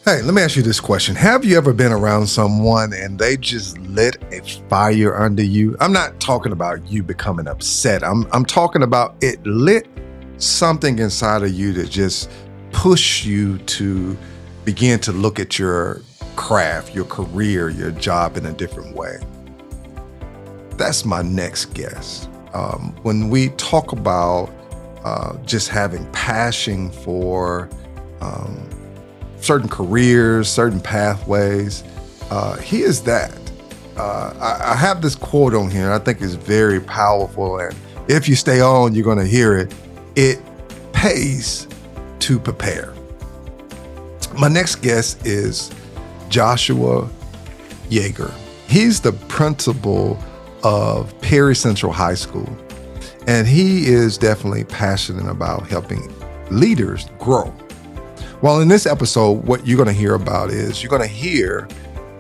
Hey, let me ask you this question. Have you ever been around someone and they just lit a fire under you? I'm not talking about you becoming upset. I'm talking about it lit something inside of you that just push you to begin to look at your craft, your career, your job in a different way. That's my next guess. When we talk about just having passion for certain careers, certain pathways. He is that. I have this quote on here, and I think it's very powerful. And if you stay on, you're going to hear it. It pays to prepare. My next guest is Joshua Yeager. He's the principal of Perry Central High School, and he is definitely passionate about helping leaders grow. Well, in this episode, what you're going to hear about is you're going to hear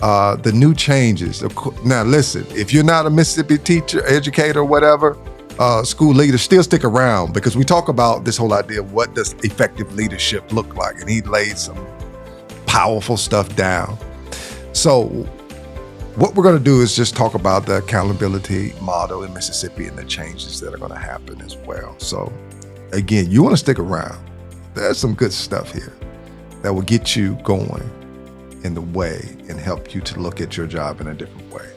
the new changes. Now, listen, if you're not a Mississippi teacher, educator, whatever, school leader, still stick around because we talk about this whole idea of what does effective leadership look like. And he laid some powerful stuff down. So what we're going to do is just talk about the accountability model in Mississippi and the changes that are going to happen as well. So again, you want to stick around. There's some good stuff here that will get you going in the way and help you to look at your job in a different way.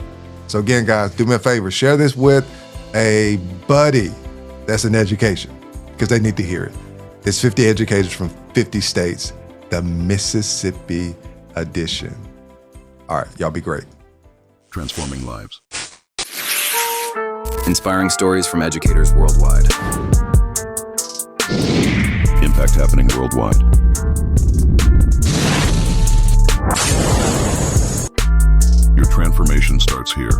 So again, guys, do me a favor, share this with a buddy that's in education because they need to hear it. It's 50 educators from 50 states, the Mississippi edition. All right, y'all be great. Transforming lives. Inspiring stories from educators worldwide. Impact happening worldwide. Your transformation starts here.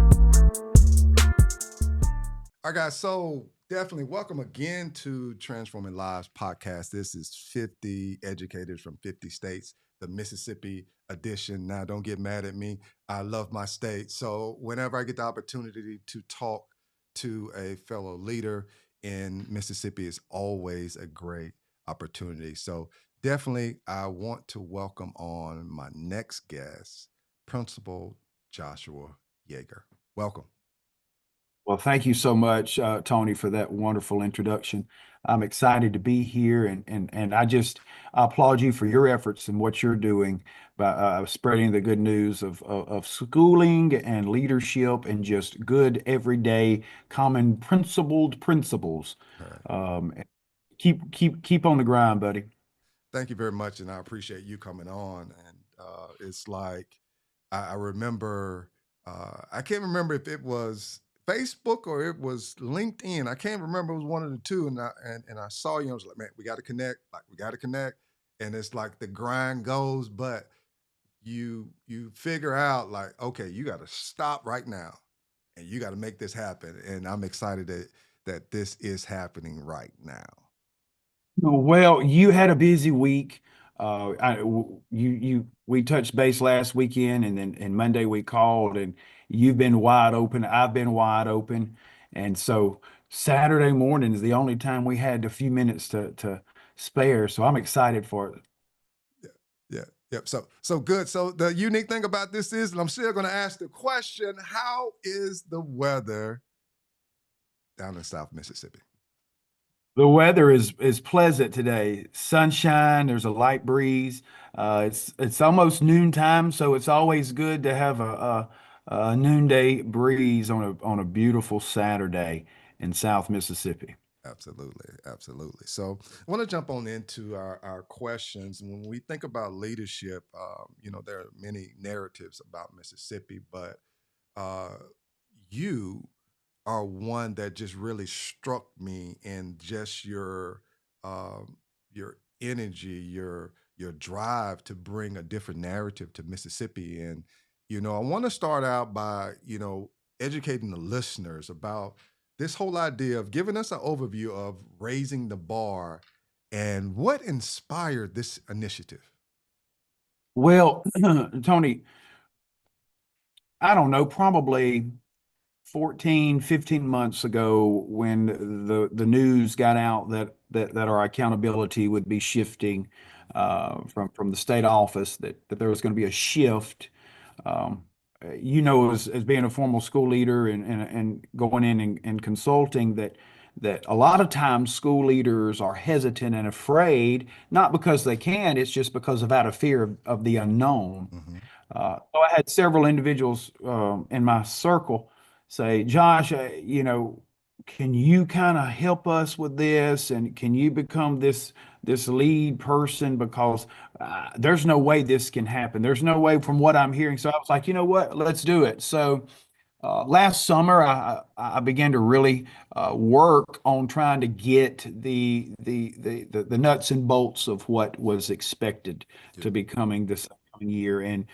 All right, guys, so definitely welcome again to Transforming Lives podcast. This is 50 educators from 50 states, the Mississippi edition. Now, don't get mad at me. I love my state. So whenever I get the opportunity to talk to a fellow leader in Mississippi, it's always a great opportunity. So definitely, I want to welcome on my next guest, Principal Joshua Yeager. Welcome. Well, thank you so much, Tony, for that wonderful introduction. I'm excited to be here, and I applaud you for your efforts and what you're doing by spreading the good news of schooling and leadership and just good everyday common principled principles. All right. Keep on the grind, buddy. Thank you very much, and I appreciate you coming on. And it's like I remember, I can't remember if it was Facebook or it was LinkedIn. I can't remember. It was one of the two. And I saw you. I was like, man, we got to connect. Like we got to connect. And it's like the grind goes, but you figure out like, okay, you got to stop right now, and you got to make this happen. And I'm excited that this is happening right now. Well, you had a busy week. We touched base last weekend, and Monday we called, and you've been wide open. I've been wide open, and so Saturday morning is the only time we had a few minutes to spare. So I'm excited for it. Yeah. Yep. So good. So the unique thing about this is, and I'm still going to ask the question: how is the weather down in South Mississippi? The weather is pleasant today. Sunshine, there's a light breeze. It's almost noontime, so it's always good to have a noonday breeze on a beautiful Saturday in South Mississippi. Absolutely. Absolutely. So I want to jump on into our questions. When we think about leadership, there are many narratives about Mississippi, but uh, you are one that just really struck me in just your energy, your drive to bring a different narrative to Mississippi. And I want to start out by educating the listeners about this whole idea of giving us an overview of raising the bar and what inspired this initiative. Well, Tony, I don't know, probably 14, 15 months ago when the news got out that our accountability would be shifting from the state office that there was going to be a shift. Um, as being a former school leader and going in and consulting, that a lot of times school leaders are hesitant and afraid, not because they can't, it's just because of out of fear of the unknown. Hmm. So I had several individuals in my circle say, Josh, can you kind of help us with this, and can you become this lead person, because there's no way this can happen. There's no way from what I'm hearing. So I was like, you know what, let's do it. So last summer, I began to really work on trying to get the nuts and bolts of what was expected Yeah. to be coming this coming year, and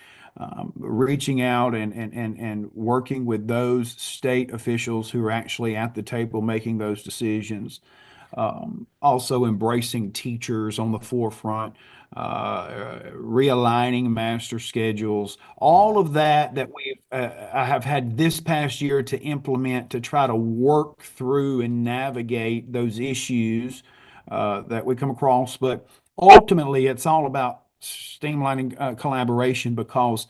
reaching out and working with those state officials who are actually at the table making those decisions. Also embracing teachers on the forefront, realigning master schedules, all Mm. of I have had this past year to implement to try to work through and navigate those issues that we come across. But ultimately, it's all about streamlining collaboration, because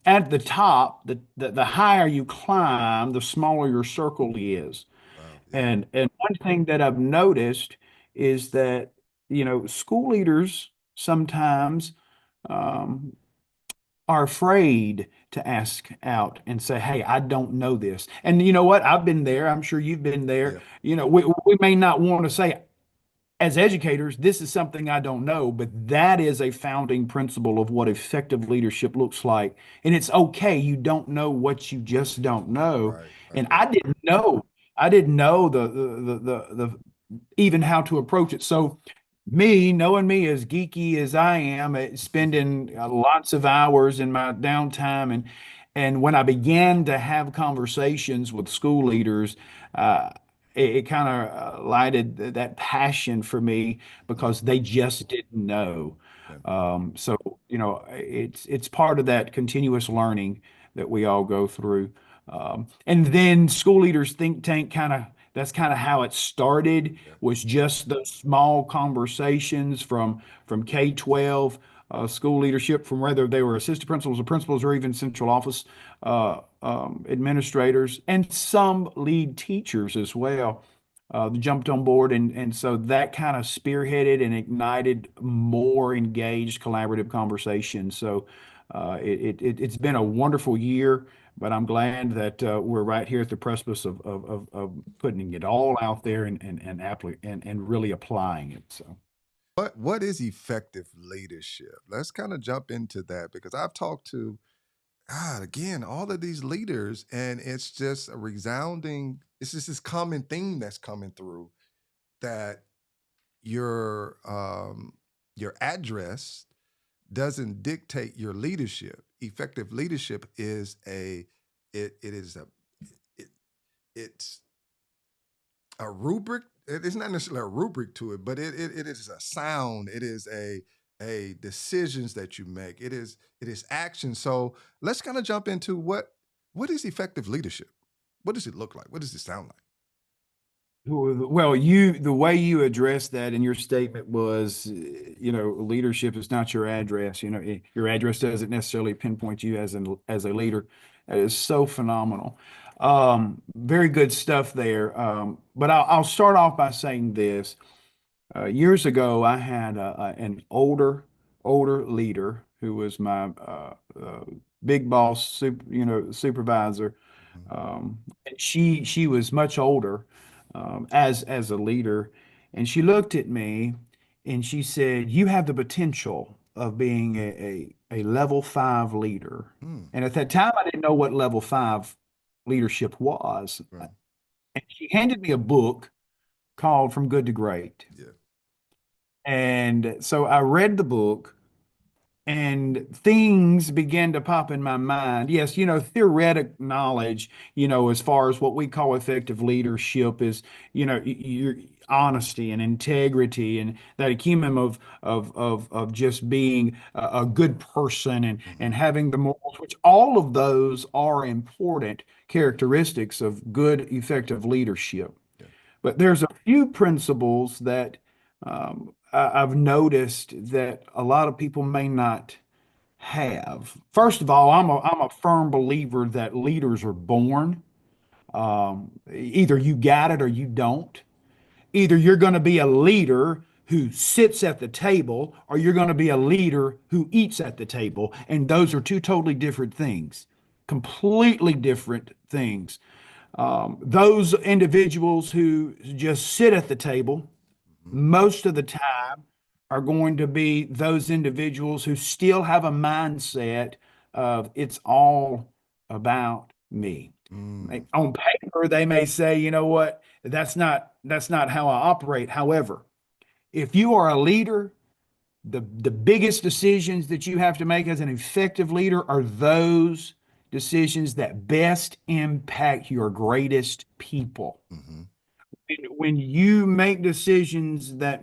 at the top, the higher you climb, the smaller your circle is. Wow. Yeah. And one thing that I've noticed is that, school leaders sometimes um, are afraid to ask out and say, "Hey, I don't know this." And you know what? I've been there. I'm sure you've been there. Yeah. We may not want to say, as educators, this is something I don't know, but that is a founding principle of what effective leadership looks like. And it's okay. You don't know what you just don't know. Right. Right. And Right. I didn't know the even how to approach it. So knowing me as geeky as I am, spending lots of hours in my downtime, and when I began to have conversations with school leaders, uh, it kind of lighted that passion for me, Mm. because they just didn't know. Yeah. So it's part of that continuous learning that we all go through. And then school leaders think tank, that's kind of how it started, Yeah. was just those small conversations from K-12 school leadership, from whether they were assistant principals or even central office administrators, and some lead teachers as well. Jumped on board, and so that kind of spearheaded and ignited more engaged collaborative conversation. So it's been a wonderful year, but I'm glad that we're right here at the precipice of putting it all out there and really applying it. So. What is effective leadership? Let's kind of jump into that because I've talked to again all of these leaders, and it's just a resounding. It's just this common theme that's coming through that your your address doesn't dictate your leadership. Effective leadership is it is it, it's a rubric. It's not necessarily a rubric to it, but it is a sound. It is a decisions that you make. It is action. So let's kind of jump into what is effective leadership. What does it look like? What does it sound like? Well, the way you addressed that in your statement was, leadership is not your address. Your address doesn't necessarily pinpoint you as a leader. That is so phenomenal. Very good stuff there. But I'll start off by saying this. Years ago, I had an older leader who was my big boss, supervisor. Mhm. And she was much older as a leader, and she looked at me and she said, "You have the potential of being a level five leader." Mm, And at that time, I didn't know what level five leadership was. right. And she handed me a book called From Good to Great. Yeah. And so I read the book, and things began to pop in my mind. Yes, theoretic knowledge, as far as what we call effective leadership is, your honesty and integrity, and that acumen of just being a good person, and Hmm. having the morals, which all of those are important characteristics of good, effective leadership. Yeah. But there's a few principles that um, I've noticed that a lot of people may not have. First of all, I'm a firm believer that leaders are born. Either you got it or you don't. Either you're going to be a leader who sits at the table, or you're going to be a leader who eats at the table. And those are two totally different things, completely different things. Those individuals who just sit at the table most of the time are going to be those individuals who still have a mindset of it's all about me. Mm, On paper, they may say, you know what, that's not how I operate. However, if you are a leader, the biggest decisions that you have to make as an effective leader are those decisions that best impact your greatest people. mhm, When you make decisions that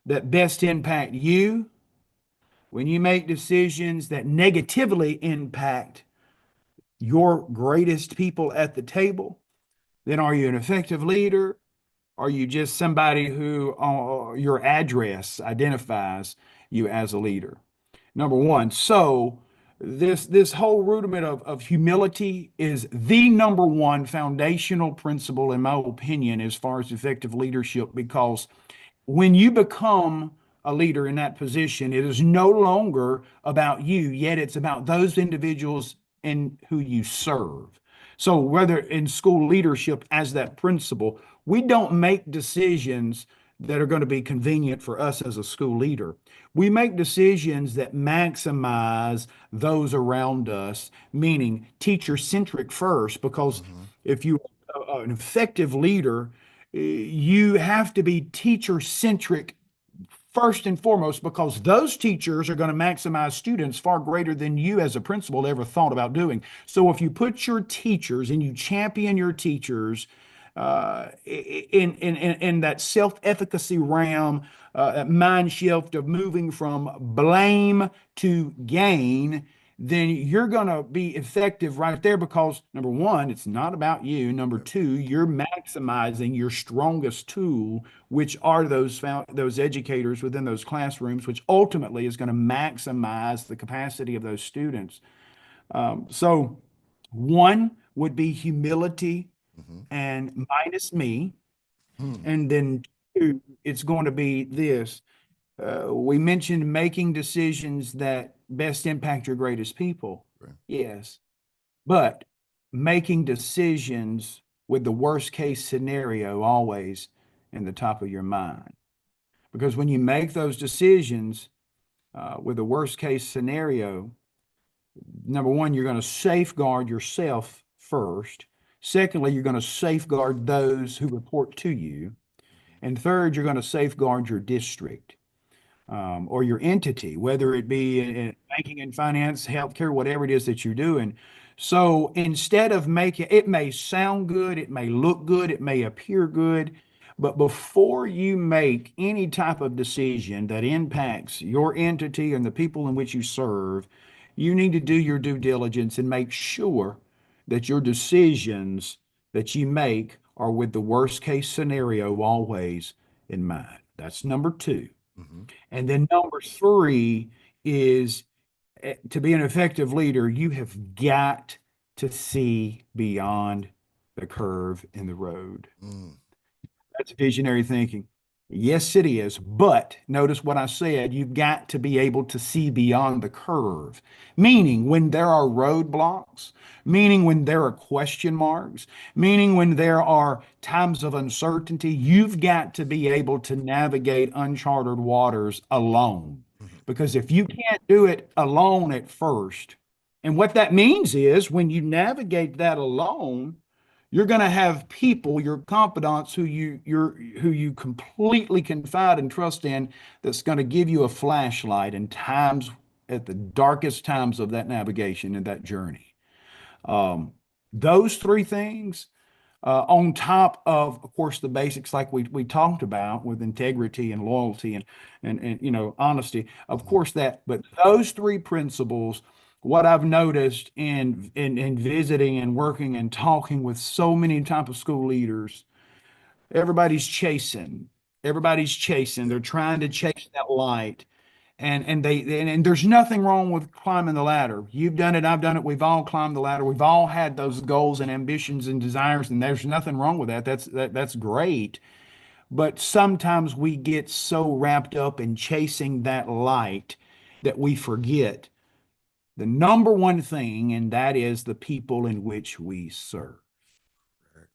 best impact you, when you make decisions that negatively impact your greatest people at the table, then are you an effective leader? Are you just somebody who your address identifies you as a leader? Number one. So this whole rudiment of humility is the number one foundational principle, in my opinion, as far as effective leadership, because when you become a leader in that position, it is no longer about you, yet it's about those individuals in who you serve. So, whether in school leadership as that principal, we don't make decisions that are going to be convenient for us as a school leader. We make decisions that maximize those around us, meaning teacher centric first, because mhm. if you are an effective leader, you have to be teacher centric first and foremost, because those teachers are going to maximize students far greater than you as a principal ever thought about doing. So if you put your teachers and you champion your teachers in that self-efficacy realm, that mind shift of moving from blame to gain, then you're going to be effective right there, because number one, it's not about you. Number two, you're maximizing your strongest tool, which are those educators within those classrooms, which ultimately is going to maximize the capacity of those students. So one would be humility Mhm. and minus me. Hmm. And then two, it's going to be this. We mentioned making decisions that best impact your greatest people. Right. Yes. But making decisions with the worst case scenario always in the top of your mind. Because when you make those decisions with the worst case scenario, number one, you're going to safeguard yourself first. Secondly, you're going to safeguard those who report to you. And third, you're going to safeguard your district or your entity, whether it be in banking and finance, healthcare, whatever it is that you're doing. So instead of making it may sound good, it may look good, it may appear good, but before you make any type of decision that impacts your entity and the people in which you serve, you need to do your due diligence and make sure that your decisions that you make are with the worst case scenario always in mind. That's number two. Mhm. And then number three is to be an effective leader, you have got to see beyond the curve in the road. Mm. That's visionary thinking. Yes, it is. But notice what I said. You've got to be able to see beyond the curve, meaning when there are roadblocks, meaning when there are question marks, meaning when there are times of uncertainty, you've got to be able to navigate uncharted waters alone. Mhm. Because if you can't do it alone at first, and what that means is when you navigate that alone, you're going to have people, your confidants, who you completely confide and trust in, that's going to give you a flashlight in times at the darkest times of that navigation and that journey. Um, those three things, on top of course, the basics like we talked about with integrity and loyalty and honesty, of Mhm. course that, but those three principles, what I've noticed in visiting and working and talking with so many type of school leaders, everybody's chasing. Everybody's chasing. They're trying to chase that light. And there's nothing wrong with climbing the ladder. You've done it, I've done it. We've all climbed the ladder. We've all had those goals and ambitions and desires, and there's nothing wrong with that. That's great. But sometimes we get so wrapped up in chasing that light that we forget the number one thing, and that is the people in which we serve. Correct.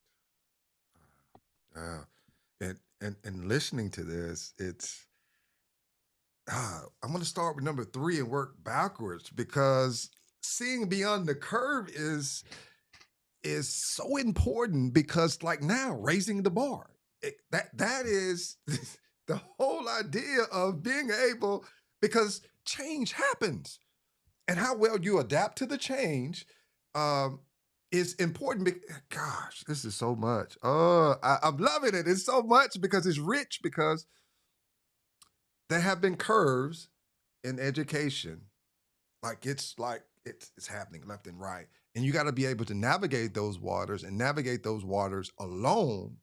Yeah. And listening to this, it's I'm going to start with number 3 and work backwards, because seeing beyond the curve is so important, because like now raising the bar, that is the whole idea of being able, because change happens, and how well you adapt to the change um, is important. Gosh, this is so much. Oh, I'm loving it. It's so much because it's rich, because there have been curves in education. Like it's happening left and right. And you got to be able to navigate those waters, and navigate those waters alone,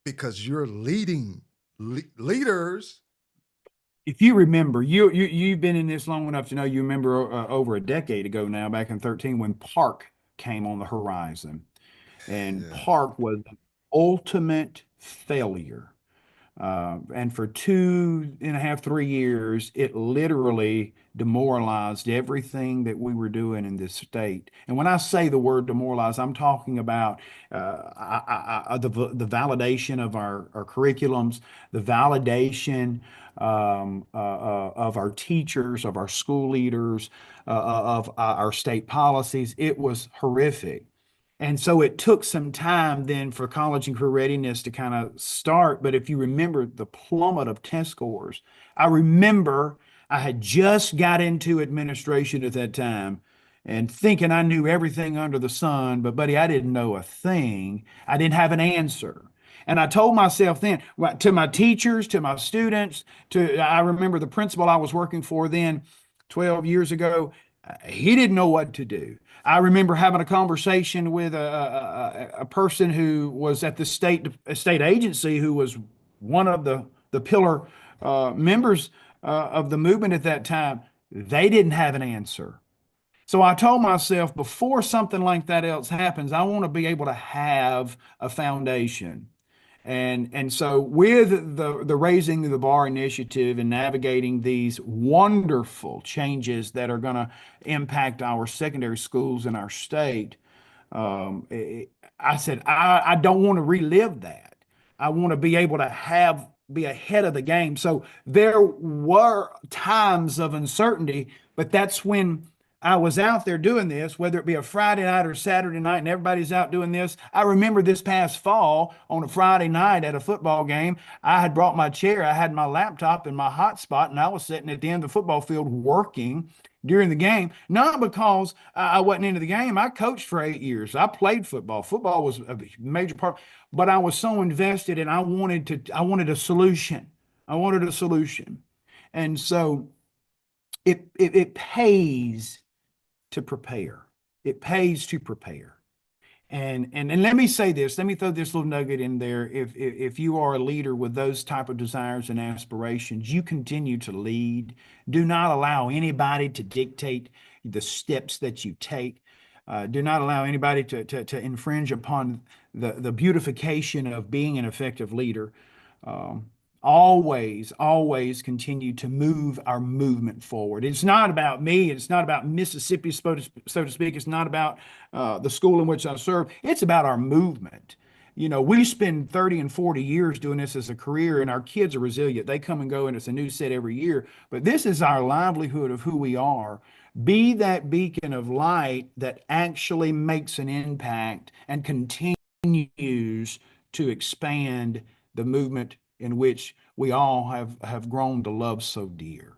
because you're leading leaders. If you remember, you've been in this long enough to know, you remember over a decade ago now, back in 13, when Park came on the horizon, and Yeah. Park was the ultimate failure. And for 2.5, 3 years, it literally demoralized everything that we were doing in this state. And when I say the word demoralize, I'm talking about the validation of our curriculums, the validation of our teachers, of our school leaders, of our state policies. It was horrific. And so it took some time then for college and career readiness to kind of start. But if you remember the plummet of test scores, I remember I had just got into administration at that time and thinking I knew everything under the sun, but buddy, I didn't know a thing. I didn't have an answer. And I told myself then, to my teachers, to my students, I remember the principal I was working for then 12 years ago, he didn't know what to do. I remember having a conversation with a person who was at the state agency, who was one of the pillar members of the movement at that time. They didn't have an answer. So I told myself, before something like that else happens, I want to be able to have a foundation. And so with the raising the bar initiative and navigating these wonderful changes that are going to impact our secondary schools in our state, um, it- I said I don't want to relive that. I want to be able to be ahead of the game. So there were times of uncertainty, but that's when I was out there doing this, whether it be a Friday night or Saturday night, and everybody's out doing this. I remember this past fall on a Friday night at a football game, I had brought my chair, I had my laptop and my hotspot, and I was sitting at the end of the football field working during the game. Not because I wasn't into the game. I coached for 8 years. I played football. Football was a major part, but I was so invested, and I wanted a solution. I wanted a solution. And so it pays to prepare. It pays to prepare. And let me say this, let me throw this little nugget in there. If you are a leader with those type of desires and aspirations, you continue to lead. Do not allow anybody to dictate the steps that you take. Do not allow anybody to infringe upon the beautification of being an effective leader. Um, always continue to move our movement forward. It's not about me. It's not about Mississippi, so to speak. It's not about the school in which I serve. It's about our movement. You know, we spend 30 and 40 years doing this as a career, and our kids are resilient. They come and go, and it's a new set every year. But this is our livelihood of who we are. Be that beacon of light that actually makes an impact and continues to expand the movement in which we all have grown to love so dear.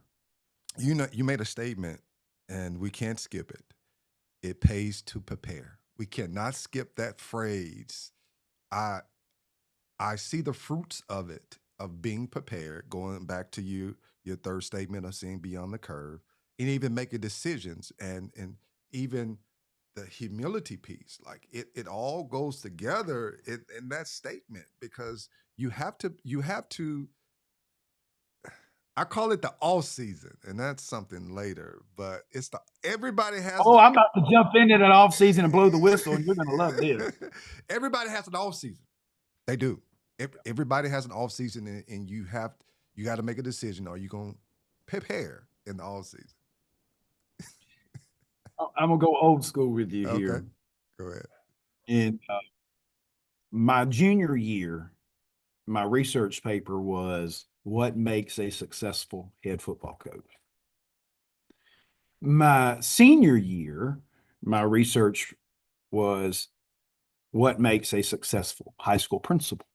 You know, you made a statement, and we can't skip it. It pays to prepare. We cannot skip that phrase. I I see the fruits of it, of being prepared, going back to your third statement of seeing beyond the curve, and even making decisions, and even the humility piece. Like it all goes together in that statement, because you have to. I call it the off season, and that's something later. But it's the everybody has Oh, the I'm about to jump into that off season and blow the whistle, and you're going to love this. everybody has an off season. They do. Everybody has an off season, and you got to make a decision. Are you going to prepare in the off season? I'm going to go old school with you Okay, here. go ahead. In my junior year, my research paper was what makes a successful head football coach. My senior year, my research was what makes a successful high school principal.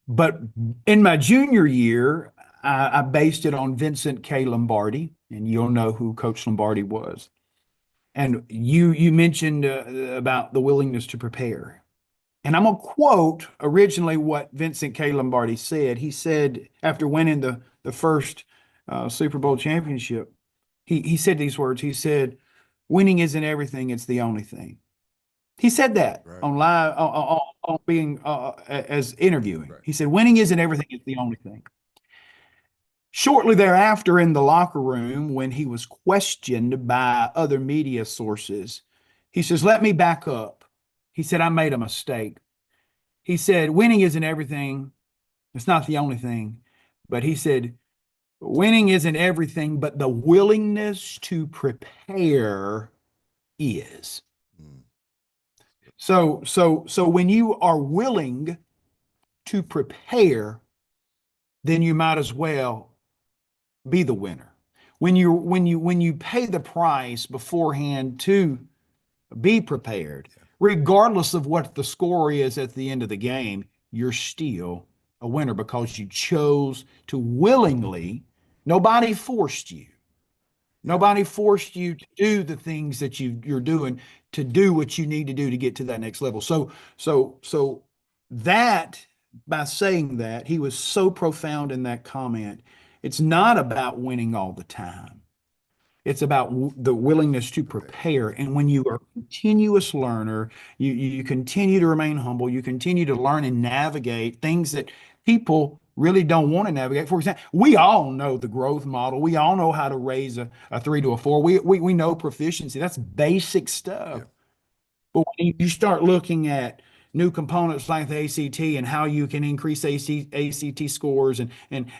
But in my junior year, I based it on Vincent K. Lombardi, and you'll know who Coach Lombardi was. And you mentioned about the willingness to prepare. And I'm going to quote originally what Vincent K. Lombardi said. He said, after winning the first Super Bowl championship, he said these words. He said, winning isn't everything, it's the only thing. He said that Right. on live, on being as interviewing. Right. He said, winning isn't everything, it's the only thing. Shortly thereafter, in the locker room, when he was questioned by other media sources, he says, let me back up. He said, I made a mistake. He said, winning isn't everything. It's not the only thing. But he said, winning isn't everything, but the willingness to prepare is. Mm. So when you are willing to prepare, then you might as well be the winner. When you pay the price beforehand to be prepared, regardless of what the score is at the end of the game, you're still a winner because you chose to willingly. Nobody forced you. Nobody forced you to do the things that you're doing to do what you need to do to get to that next level. So that, by saying that, he was so profound in that comment. It's not about winning all the time. It's about the willingness to prepare. And when you are a continuous learner, you continue to remain humble, you continue to learn and navigate things that people really don't want to navigate. For example, we all know the growth model. We all know how to raise a 3 to a 4. We know proficiency. That's basic stuff. Yeah. But when you start looking at new components like the ACT and how you can increase ACT scores, and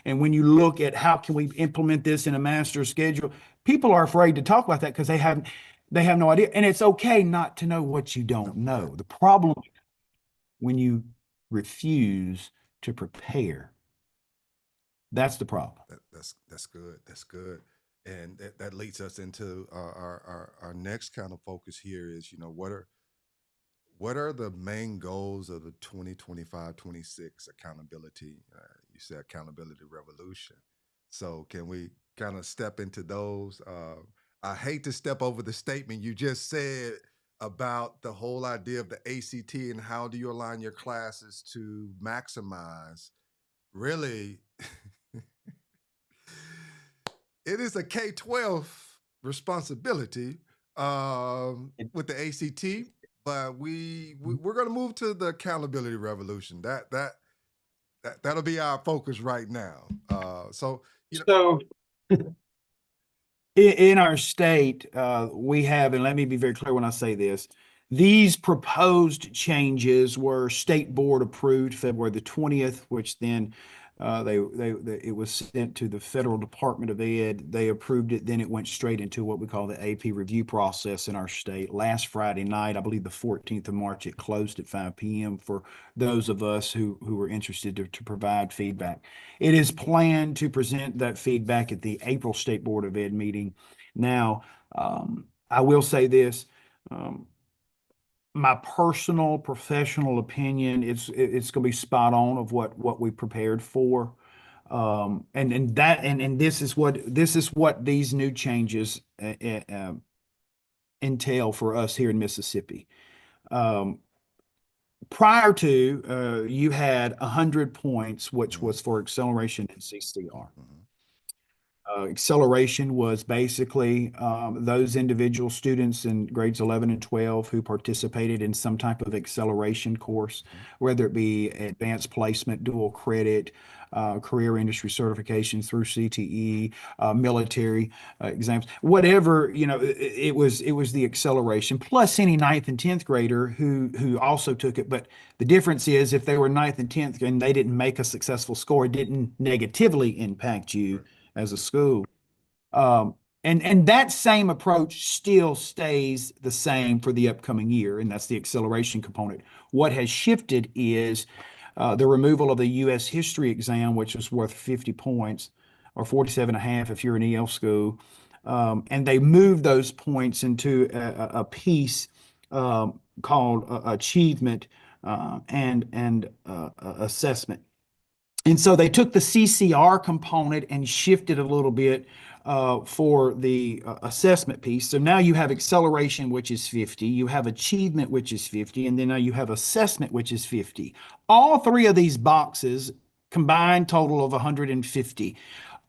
when you look at how can we implement this in a master schedule, people are afraid to talk about that because they have no idea. And it's okay not to know what you don't know. Right. The problem when you refuse to prepare, that's the problem. That's good. That's good. And that leads us into our next kind of focus here is, what are the main goals of the 2025-26 accountability? You said accountability revolution. So can we kind of step into those? I hate to step over the statement you just said about the whole idea of the ACT and how do you align your classes to maximize. Really, it is a K-12 responsibility with the ACT, but we're going to move to the accountability revolution. That'll be our focus right now. So So in our state, we have, and let me be very clear when I say this, these proposed changes were state board approved February the 20th, which then it was sent to the Federal Department of Ed. They approved it. Then it went straight into what we call the AP review process in our state. Last Friday night, I believe the 14th of March, it closed at 5 p.m. for those of us who were interested to provide feedback. It is planned to present that feedback at the April State Board of Ed meeting. Now, I will say this. My personal professional opinion, it's going to be spot on of what we prepared for, and this is what these new changes entail for us here in Mississippi. Prior to, you had 100 points, which was for acceleration and CCR. Acceleration was basically those individual students in grades 11 and 12 who participated in some type of acceleration course, whether it be advanced placement, dual credit, career industry certifications through CTE, military exams, whatever, it was the acceleration plus any ninth and 10th grader who also took it. But the difference is if they were ninth and 10th and they didn't make a successful score, it didn't negatively impact you as a school. Um, and that same approach still stays the same for the upcoming year, and that's the acceleration component. What has shifted is the removal of the U.S. history exam, which was worth 50 points or 47 and a half if you're an EL school. And they moved those points into a piece called achievement and assessment. And so they took the CCR component and shifted a little bit for the assessment piece. So now you have acceleration, which is 50, you have achievement, which is 50, and then now you have assessment, which is 50. All three of these boxes combined total of 150.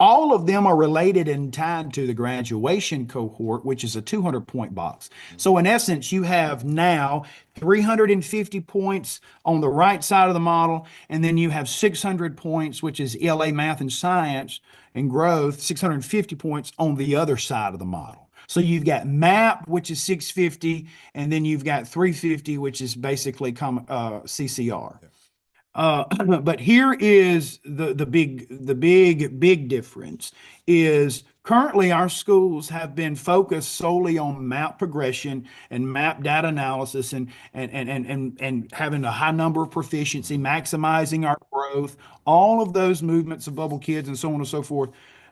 All of them are related and tied to the graduation cohort, which is a 200-point box. So in essence, you have now 350 points on the right side of the model, and then you have 600 points, which is ELA math and science and growth, 650 points on the other side of the model. So you've got MAP, which is 650, and then you've got 350, which is basically CCR. But here is the big difference is currently our schools have been focused solely on map progression and map data analysis and having a high number of proficiency, maximizing our growth, all of those movements of bubble kids and so on and so forth.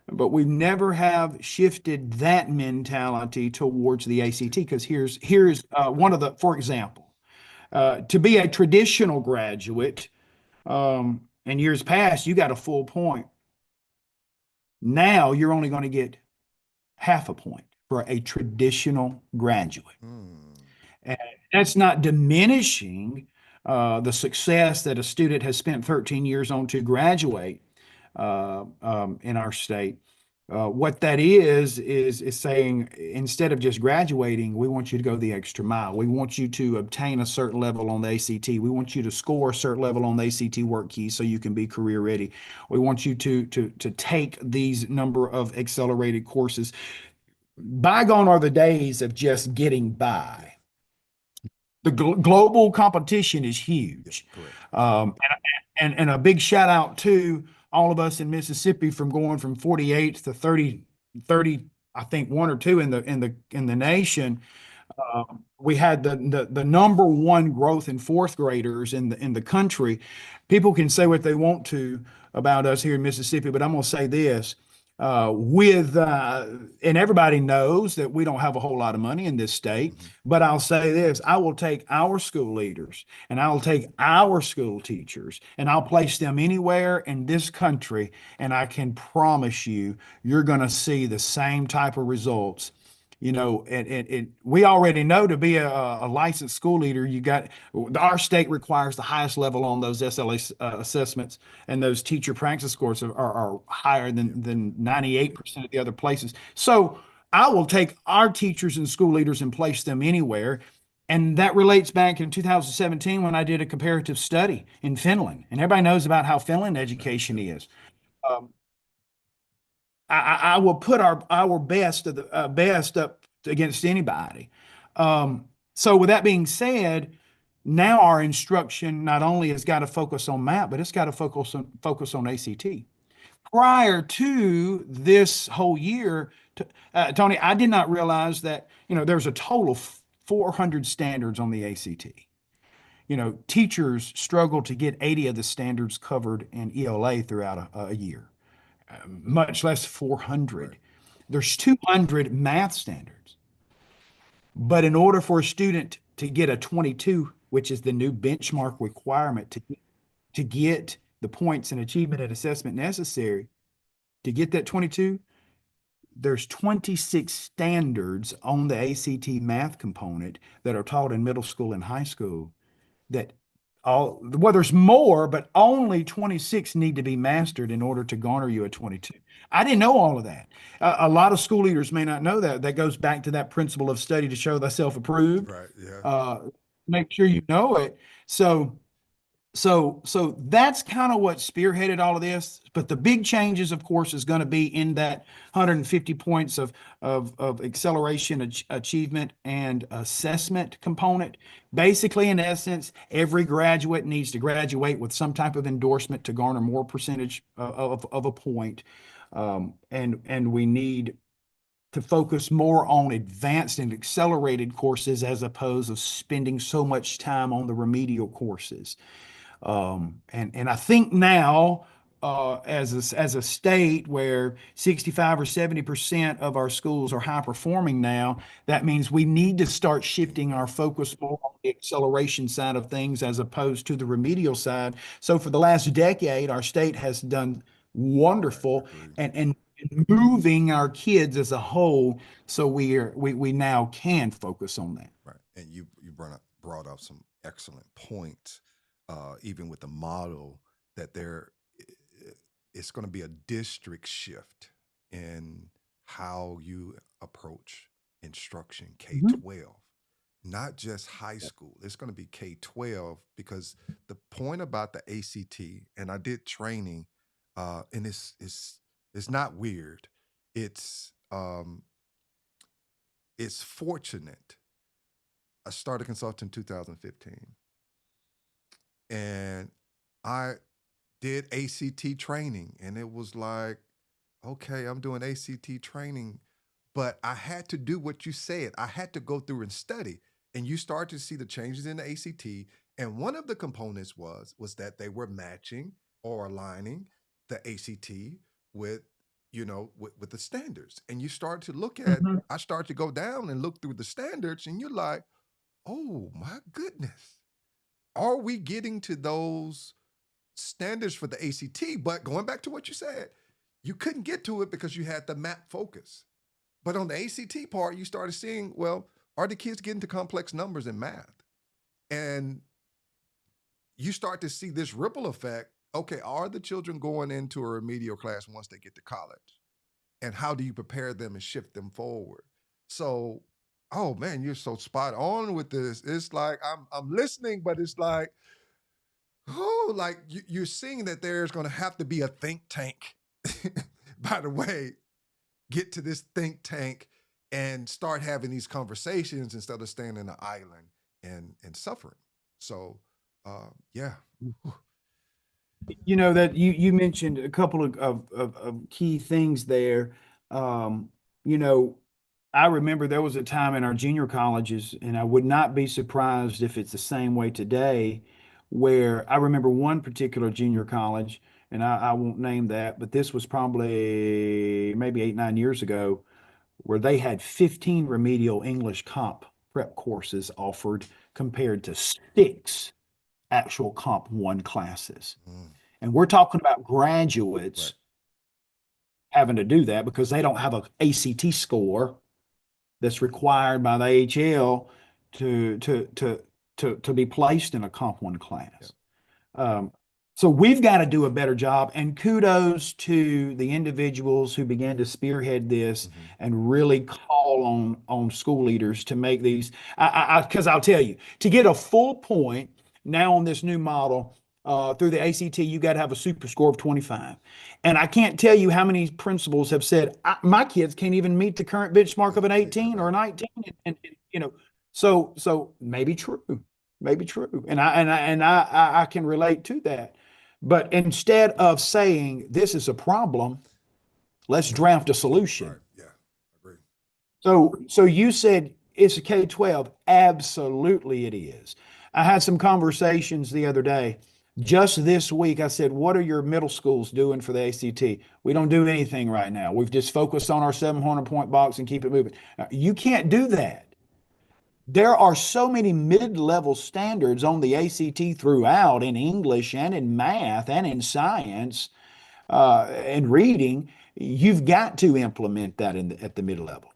But we never have shifted that mentality towards the ACT because here's one of the, for example, to be a traditional graduate, in years past, you got a full point. Now you're only going to get half a point for a traditional graduate. And that's not diminishing the success that a student has spent 13 years on to graduate in our state. What that is saying instead of just graduating, we want you to go the extra mile. We want you to obtain a certain level on the ACT. We want you to score a certain level on the ACT work key so you can be career ready. We want you to take these number of accelerated courses. Bygone are the days of just getting by. The global competition is huge. And a big shout out to all of us in Mississippi from going from 48th to 30, I think one or two in the nation. We had the number one growth in fourth graders in the country. People can say what they want to about us here in Mississippi, but I'm going to say this. And everybody knows that we don't have a whole lot of money in this state, but I'll say this, I will take our school leaders and I'll take our school teachers and I'll place them anywhere in this country. And I can promise you, you're going to see the same type of results. We already know to be a licensed school leader, our state requires the highest level on those SLA assessments, and those teacher practice scores are higher than 98% of the other places. So I will take our teachers and school leaders and place them anywhere. And that relates back in 2017 when I did a comparative study in Finland. And everybody knows about how Finland education is. I will put our best of the best up against anybody. So with that being said, now our instruction not only has got to focus on MAP, but it's got to focus on ACT. Prior to this whole year, Tony, I did not realize that there's a total of 400 standards on the ACT. Teachers struggle to get 80 of the standards covered in ELA throughout a year. Much less 400. Right. There's 200 math standards. But in order for a student to get a 22, which is the new benchmark requirement to get the points in achievement and assessment necessary to get that 22, there's 26 standards on the ACT math component that are taught in middle school and high school that well, there's more, but only 26 need to be mastered in order to garner you a 22. I didn't know all of that. A lot of school leaders may not know that. That goes back to that principle of study to show thyself approved. Right. Yeah. Uh, make sure you know it. So that's kind of what spearheaded all of this. But the big changes, of course, is going to be in that 150 points of acceleration, achievement, and assessment component. Basically, in essence, every graduate needs to graduate with some type of endorsement to garner more percentage of a point. And we need to focus more on advanced and accelerated courses as opposed to spending so much time on the remedial courses. And I think now, as a state where 65 or 70% of our schools are high performing now, that means we need to start shifting our focus more on the acceleration side of things as opposed to the remedial side. So for the last decade, our state has done wonderful and moving our kids as a whole, so we now can focus on that. Right. And you brought up some excellent points, even with the model that it's going to be a district shift in how you approach instruction K-12, not just high school. It's going to be K-12 because the point about the ACT, and I did training, and it's not weird. It's fortunate. I started consulting in 2015, and I did ACT training, and it was like, okay, I'm doing ACT training, but I had to do what you said. I had to go through and study, and you start to see the changes in the ACT. And one of the components was that they were matching or aligning the ACT with, with the standards. And you start to look at, I start to go down and look through the standards, and you're like, oh my goodness, are we getting to those standards for the ACT? But going back to what you said, you couldn't get to it because you had the map focus. But on the ACT part, you started seeing, well, are the kids getting to complex numbers in math? And you start to see this ripple effect. Okay, are the children going into a remedial class once they get to college? And how do you prepare them and shift them forward? So, oh man, you're so spot on with this. It's like I'm listening, but it's like, oh, like you're seeing that there's going to have to be a think tank. By the way, get to this think tank and start having these conversations instead of staying in an island and suffering. So, yeah. That you mentioned a couple of key things there. You know, I remember there was a time in our junior colleges, and I would not be surprised if it's the same way today, where I remember one particular junior college, and I won't name that, but this was probably maybe 8, 9 years ago, where they had 15 remedial English comp prep courses offered compared to 6 actual Comp 1 classes. And we're talking about graduates having to do that because they don't have an ACT score that's required by the AHL to be placed in a Comp 1 class. So we've got to do a better job, and kudos to the individuals who began to spearhead this and really call on school leaders to make these. Because I'll tell you, to get a full point now on this new model through the ACT, you got to have a super score of 25. And I can't tell you how many principals have said, my kids can't even meet the current benchmark of an 18 or a 19. And so maybe true, and I can relate to that. But instead of saying this is a problem, let's draft a solution. Right. Yeah, agree. So you said it's a K-12. Absolutely it is. I had some conversations the other day. Just this week, I said, what are your middle schools doing for the ACT? We don't do anything right now. We've just focused on our 700-point box and keep it moving. You can't do that. There are so many mid-level standards on the ACT throughout in English and in math and in science and reading. You've got to implement that at the mid-level.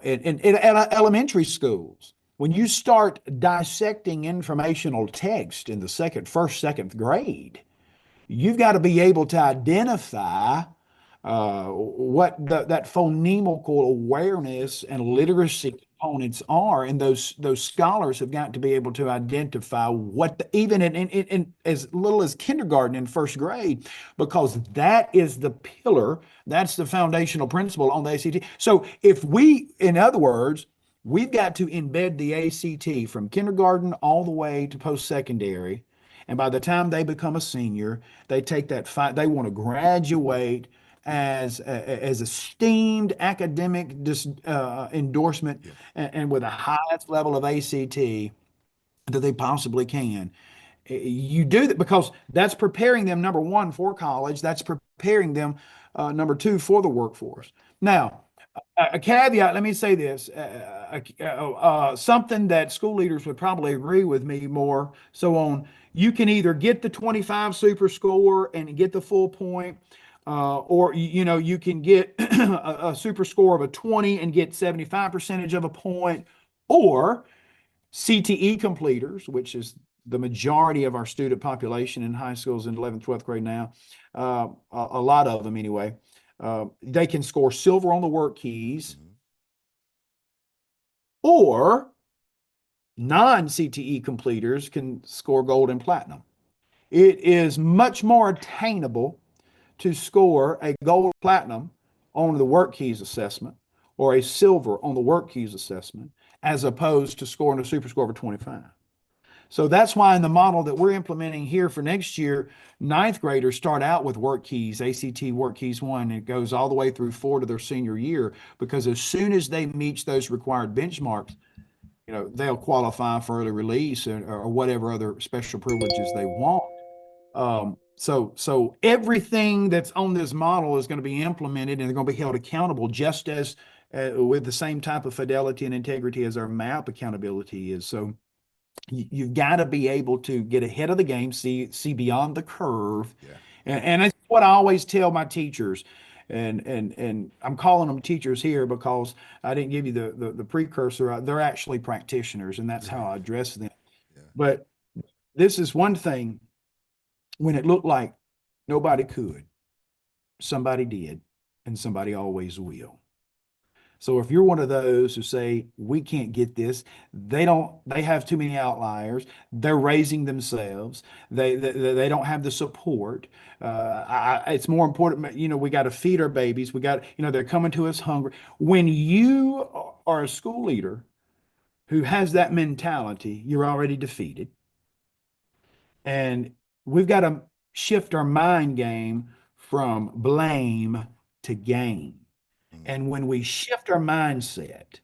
In elementary schools, when you start dissecting informational text in the first, second grade, you've got to be able to identify what that phonemical awareness and literacy components are, and those scholars have got to be able to identify what even in as little as kindergarten and first grade, because that is the pillar, that's the foundational principle on the ACT. So if we, in other words, we've got to embed the ACT from kindergarten all the way to post-secondary. And by the time they become a senior, they take they want to graduate as esteemed academic endorsement, Yeah. and with the highest level of ACT that they possibly can. You do that because that's preparing them, number one, for college. That's preparing them, number two, for the workforce. Now, a caveat, let me say this, something that school leaders would probably agree with me more so on. You can either get the 25 super score and get the full point, or you can get a super score of a 20 and get 75 percentage of a point, or CTE completers, which is the majority of our student population in high schools in 11th, 12th grade now, a lot of them anyway, they can score silver on the work keys, Mhm. or non-CTE completers can score gold and platinum. It is much more attainable to score a gold platinum on the work keys assessment or a silver on the work keys assessment as opposed to scoring a super score of a 25. So that's why in the model that we're implementing here for next year, ninth graders start out with work keys, ACT work keys one, and it goes all the way through four to their senior year, because as soon as they meet those required benchmarks, they'll qualify for early release or whatever other special privileges they want. So everything that's on this model is going to be implemented, and they're going to be held accountable just as with the same type of fidelity and integrity as our MAP accountability is. So you've got to be able to get ahead of the game, see beyond the curve, Yeah. and that's what I always tell my teachers. And I'm calling them teachers here because I didn't give you the precursor. They're actually practitioners, and that's how I address them. Yeah. But this is one thing: when it looked like nobody could, somebody did, and somebody always will. So if you're one of those who say we can't get this, they have too many outliers. They're raising themselves. They don't have the support. It's more important. We got to feed our babies. They're coming to us hungry. When you are a school leader who has that mentality, you're already defeated. And we've got to shift our mind game from blame to gain. Mhm. And when we shift our mindset,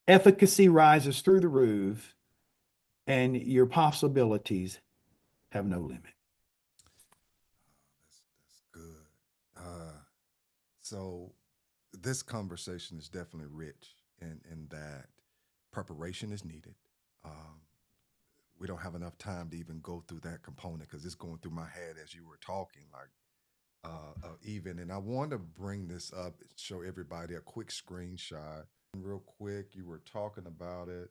efficacy rises through the roof, and your possibilities have no limit. That's good. So this conversation is definitely rich in that preparation is needed. Um, we don't have enough time to even go through that component because it's going through my head as you were talking, like even. And I want to bring this up, show everybody a quick screenshot. Real quick, you were talking about it,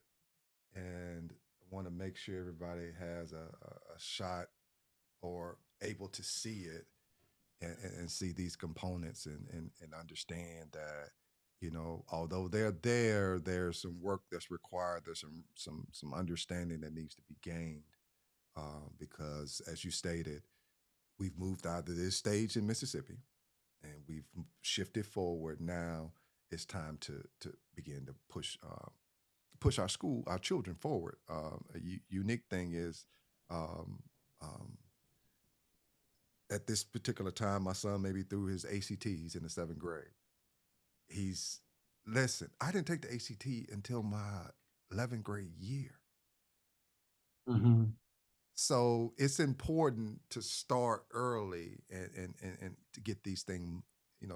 and I want to make sure everybody has a shot or able to see it and see these components and understand that although they're there, there's some work that's required. There's some understanding that needs to be gained, because as you stated, we've moved out of this stage in Mississippi and we've shifted forward. Now it's time to begin to push our children forward. Unique thing is, um, um, at this particular time, my son maybe through his ACTs in the seventh grade. He's Listen. I didn't take the ACT until my 11th grade year. Mhm. So it's important to start early and to get these things,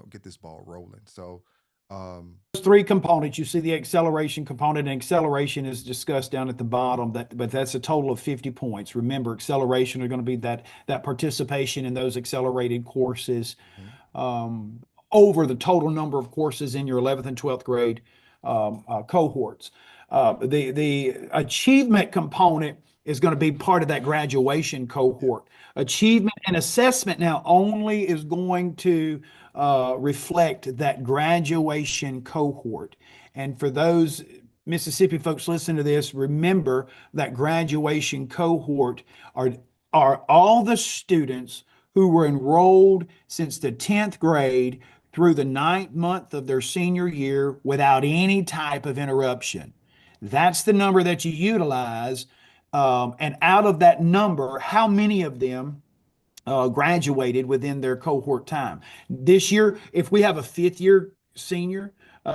get this ball rolling. So, um, Those three components, you see the acceleration component, and acceleration is discussed down at the bottom. But that's a total of 50 points. Remember, acceleration are going to be that participation in those accelerated courses. mhm, Um, over the total number of courses in your 11th and 12th grade cohorts. The achievement component is going to be part of that graduation cohort. Achievement and assessment now only is going to reflect that graduation cohort. And for those Mississippi folks listen to this, remember that graduation cohort are all the students who were enrolled since the 10th grade through the 9th month of their senior year without any type of interruption. That's the number that you utilize. And out of that number, how many of them graduated within their cohort time? This year, if we have a fifth year senior,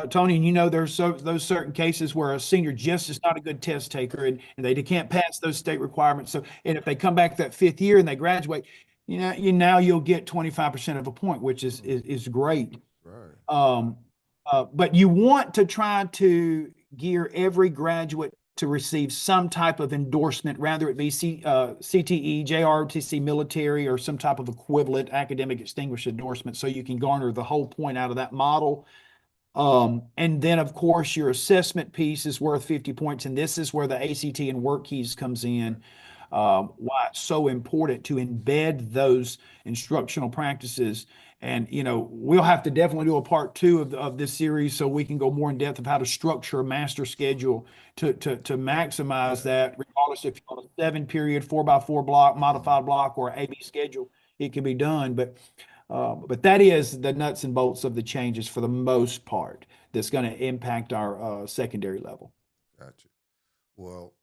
Tony, and you know there's those certain cases where a senior just is not a good test taker and they can't pass those state requirements. So, and if they come back that fifth year and they graduate, now you'll get 25% of a point, which is great. Right. But you want to try to gear every graduate to receive some type of endorsement, rather it be CTE, JROTC military, or some type of equivalent academic distinguished endorsement, so you can garner the whole point out of that model. And then, of course, your assessment piece is worth 50 points, and this is where the ACT and work keys comes in. Why it's so important to embed those instructional practices. And, we'll have to definitely do a part 2 of this series so we can go more in depth of how to structure a master schedule to maximize that, regardless if you're on a 7-period, 4x4 block, modified block, or AB schedule, it can be done. But that is the nuts and bolts of the changes for the most part that's going to impact our secondary level. Gotcha. Well,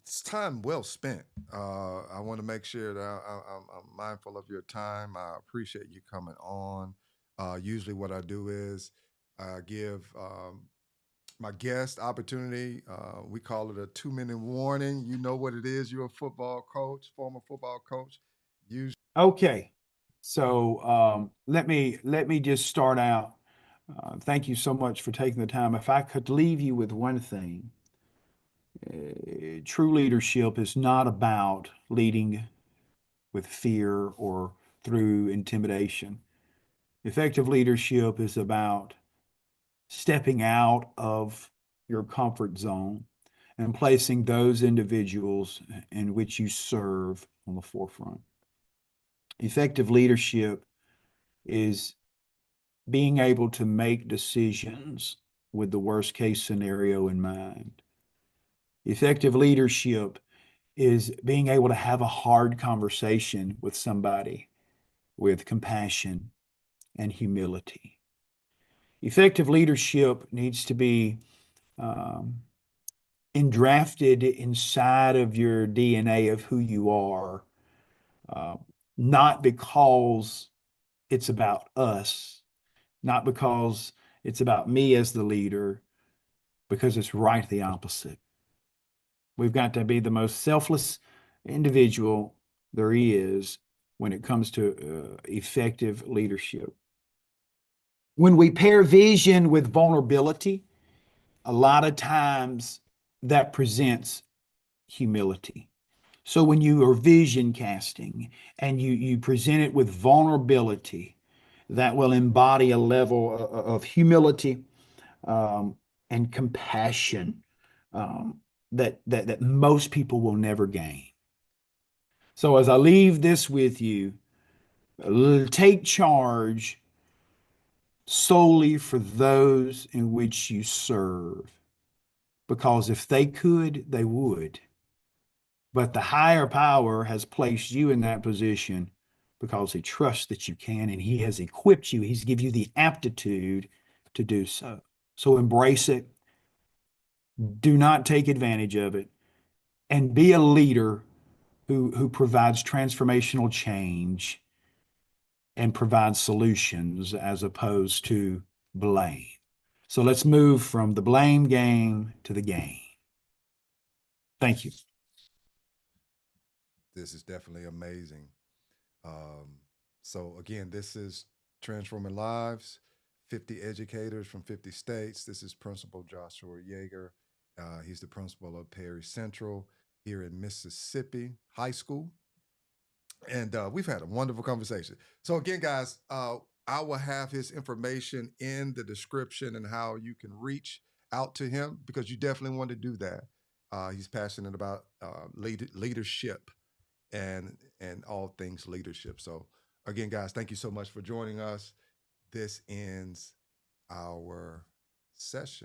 it's time well spent. I want to make sure that I'm mindful of your time. I appreciate you coming on. Usually, what I do is I give my guest opportunity. We call it a 2-minute warning. You know what it is. You're a football coach, former football coach. Usually, Okay, so let me just start out. Thank you so much for taking the time. If I could leave you with one thing, true leadership is not about leading with fear or through intimidation. Effective leadership is about stepping out of your comfort zone and placing those individuals in which you serve on the forefront. Effective leadership is being able to make decisions with the worst case scenario in mind. Effective leadership is being able to have a hard conversation with somebody with compassion and humility. Effective leadership needs to be endrafted inside of your DNA of who you are, not because it's about us, not because it's about me as the leader, because it's right the opposite. We've got to be the most selfless individual there is when it comes to effective leadership. When we pair vision with vulnerability, a lot of times that presents humility. So when you are vision casting and you present it with vulnerability, that will embody a level of humility and compassion that most people will never gain. So as I leave this with you, take charge solely for those in which you serve, because if they could, they would. But the higher power has placed you in that position because he trusts that you can, and he has equipped you. He's given you the aptitude to do so. So embrace it. Do not take advantage of it, and be a leader who provides transformational change and provides solutions as opposed to blame. So let's move from the blame game to the game. Thank you. this is definitely amazing. So again, this is Transforming Lives, 50 educators from 50 states. This is Principal Joshua Yeager. He's the principal of Perry Central here in Mississippi High School. And we've had a wonderful conversation. So again, guys, I will have his information in the description and how you can reach out to him, because you definitely want to do that. He's passionate about leadership and all things leadership. So again, guys, thank you so much for joining us. This ends our session.